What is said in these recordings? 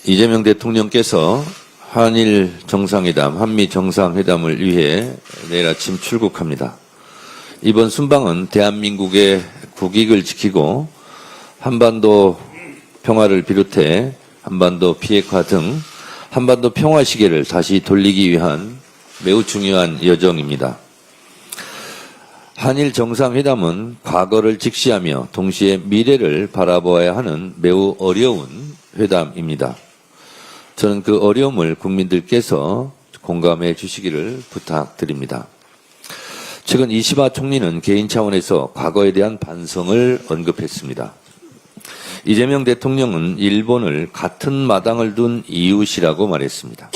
이재명 대통령께서 한일 정상회담, 한미 정상회담을 위해 내일 아침 출국합니다. 이번 순방은 대한민국의 국익을 지키고 한반도 평화를 비롯해 한반도 비핵화 등 한반도 평화 시계를 다시 돌리기 위한 매우 중요한 여정입니다. 한일 정상회담은 과거를 직시하며 동시에 미래를 바라보아야 하는 매우 어려운 회담입니다. 저는 그 어려움을 국민들께서 공감해 주시기를 부탁드립니다. 최근 이시바 총리는 개인 차원에서 과거에 대한 반성을 언급했습니다. 이재명 대통령은 일본을 같은 마당을 둔 이웃이라고 말했습니다.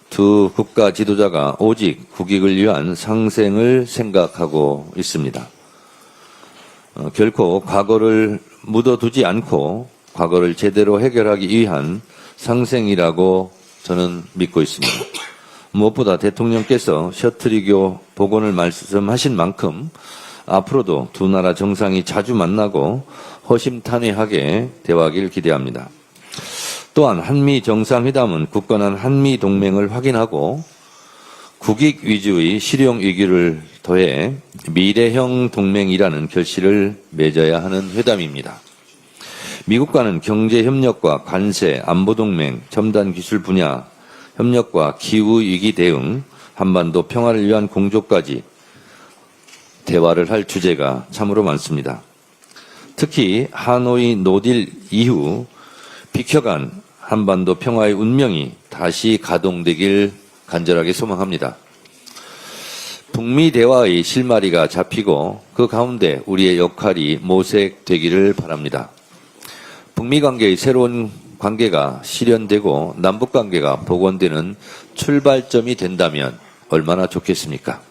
두 국가 지도자가 오직 국익을 위한 상생을 생각하고 있습니다. 결코 과거를 묻어두지 않고 과거를 제대로 해결하기 위한 상생이라고 저는 믿고 있습니다. 무엇보다 대통령께서 셔틀이교 복원을 말씀하신 만큼 앞으로도 두 나라 정상이 자주 만나고 허심탄회하게 대화하길 기대합니다. 또한 한미 정상회담은 굳건한 한미 동맹을 확인하고 국익 위주의 실용 위기를 더해 미래형 동맹이라는 결실을 맺어야 하는 회담입니다. 미국과는 경제협력과 관세, 안보동맹, 첨단 기술 분야 협력과 기후위기 대응, 한반도 평화를 위한 공조까지 대화를 할 주제가 참으로 많습니다. 특히 하노이 노딜 이후 비켜간 한반도 평화의 운명이 다시 가동되길 간절하게 소망합니다. 북미 대화의 실마리가 잡히고 그 가운데 우리의 역할이 모색되기를 바랍니다. 북미 관계의 새로운 관계가 실현되고 남북 관계가 복원되는 출발점이 된다면 얼마나 좋겠습니까?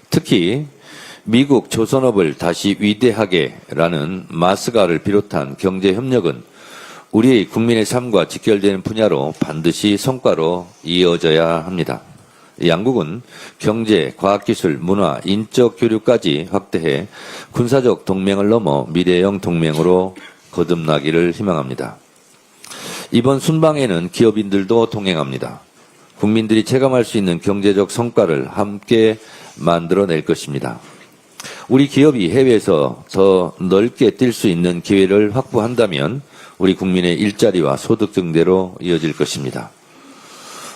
특히 미국 조선업을 다시 위대하게라는 마스가를 비롯한 경제협력은 우리 국민의 삶과 직결되는 분야로 반드시 성과로 이어져야 합니다. 양국은 경제, 과학기술, 문화, 인적 교류까지 확대해 군사적 동맹을 넘어 미래형 동맹으로 거듭나기를 희망합니다. 이번 순방에는 기업인들도 동행합니다. 국민들이 체감할 수 있는 경제적 성과를 함께 만들어낼 것입니다. 우리 기업이 해외에서 더 넓게 뛸 수 있는 기회를 확보한다면 우리 국민의 일자리와 소득 증대로 이어질 것입니다.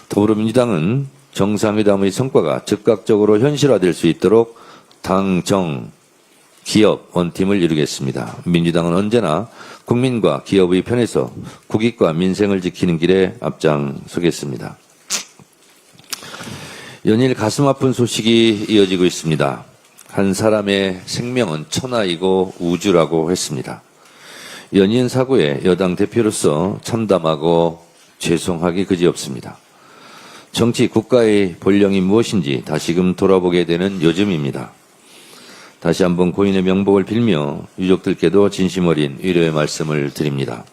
더불어민주당은 정상회담의 성과가 즉각적으로 현실화될 수 있도록 당, 정, 기업 원팀을 이루겠습니다. 민주당은 언제나 국민과 기업의 편에서 국익과 민생을 지키는 길에 앞장서겠습니다. 연일 가슴 아픈 소식이 이어지고 있습니다. 한 사람의 생명은 천하이고 우주라고 했습니다. 연이은 사고에 여당 대표로서 참담하고 죄송하기 그지없습니다. 정치 국가의 본령이 무엇인지 다시금 돌아보게 되는 요즘입니다. 다시 한번 고인의 명복을 빌며 유족들께도 진심 어린 위로의 말씀을 드립니다.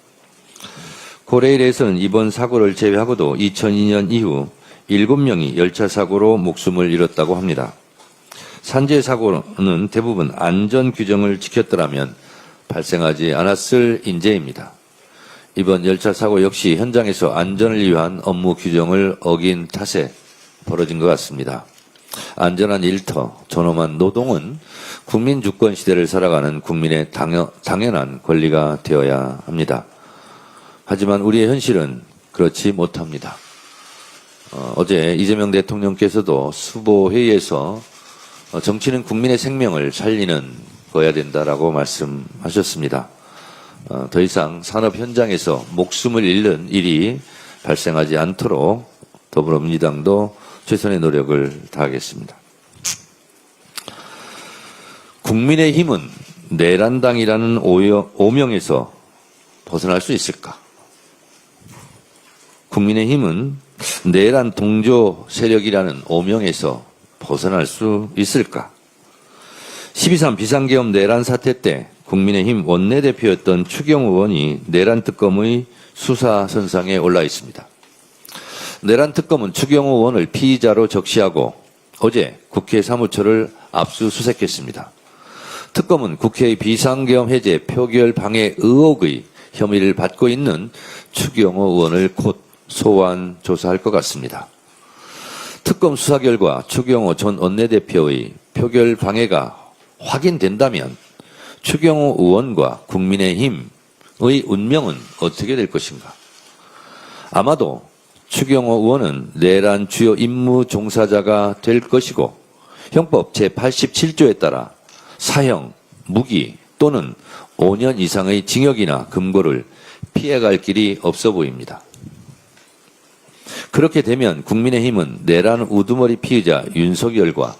코레일에서는 이번 사고를 제외하고도 2002년 이후 7명이 열차 사고로 목숨을 잃었다고 합니다. 산재 사고는 대부분 안전 규정을 지켰더라면 발생하지 않았을 인재입니다. 이번 열차 사고 역시 현장에서 안전을 위한 업무 규정을 어긴 탓에 벌어진 것 같습니다. 안전한 일터, 존엄한 노동은 국민 주권 시대를 살아가는 국민의 당연한 권리가 되어야 합니다. 하지만 우리의 현실은 그렇지 못합니다. 어제 이재명 대통령께서도 수보회의에서 정치는 국민의 생명을 살리는 거야 된다라고 말씀하셨습니다. 더 이상 산업 현장에서 목숨을 잃는 일이 발생하지 않도록 더불어민주당도 최선의 노력을 다하겠습니다. 국민의힘은 내란당이라는 오명에서 벗어날 수 있을까? 국민의힘은 내란 동조 세력이라는 오명에서 벗어날 수 있을까? 12.3 비상계엄 내란 사태 때 국민의힘 원내대표였던 추경호 의원이 내란 특검의 수사선상에 올라 있습니다. 내란 특검은 추경호 의원을 피의자로 적시하고 어제 국회 사무처를 압수수색했습니다. 특검은 국회의 비상계엄 해제 표결 방해 의혹의 혐의를 받고 있는 추경호 의원을 곧 소환 조사할 것 같습니다. 특검 수사 결과 추경호 전 원내대표의 표결 방해가 확인된다면 추경호 의원과 국민의힘의 운명은 어떻게 될 것인가? 아마도 추경호 의원은 내란 주요 임무 종사자가 될 것이고 형법 제87조에 따라 사형, 무기 또는 5년 이상의 징역이나 금고를 피해갈 길이 없어 보입니다. 그렇게 되면 국민의힘은 내란 우두머리 피의자 윤석열과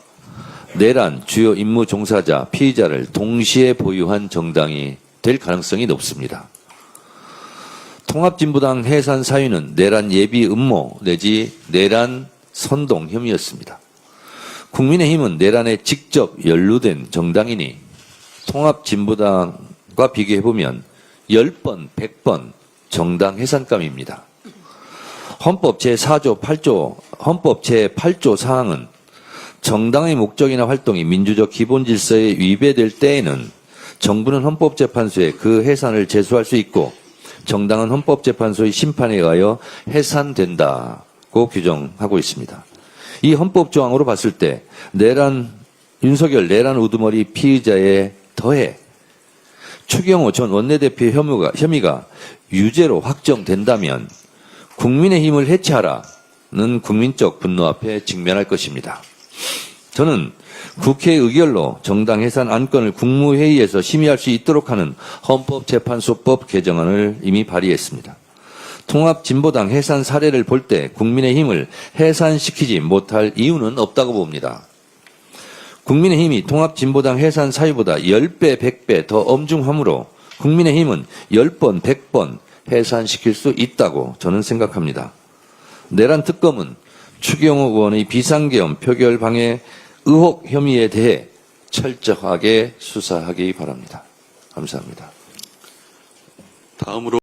내란 주요 임무 종사자 피의자를 동시에 보유한 정당이 될 가능성이 높습니다. 통합진보당 해산 사유는 내란 예비 음모 내지 내란 선동 혐의였습니다. 국민의힘은 내란에 직접 연루된 정당이니 통합진보당과 비교해보면 10번, 100번 정당 해산감입니다. 헌법 제4조 8조, 헌법 제8조 사항은 정당의 목적이나 활동이 민주적 기본 질서에 위배될 때에는 정부는 헌법재판소에 그 해산을 제소할 수 있고 정당은 헌법재판소의 심판에 의하여 해산된다고 규정하고 있습니다. 이 헌법 조항으로 봤을 때 윤석열 내란 우두머리 피의자에 더해 추경호 전 원내대표 혐의가 유죄로 확정된다면 국민의힘을 해체하라는 국민적 분노 앞에 직면할 것입니다. 저는 국회 의결로 정당 해산 안건을 국무회의에서 심의할 수 있도록 하는 헌법재판소법 개정안을 이미 발의했습니다. 통합진보당 해산 사례를 볼 때 국민의힘을 해산시키지 못할 이유는 없다고 봅니다. 국민의힘이 통합진보당 해산 사유보다 10배, 100배 더 엄중하므로 국민의힘은 10번, 100번 해산시킬 수 있다고 저는 생각합니다. 내란 특검은 추경호 의원의 비상계엄 표결 방해 의혹 혐의에 대해 철저하게 수사하기 바랍니다. 감사합니다. 다음으로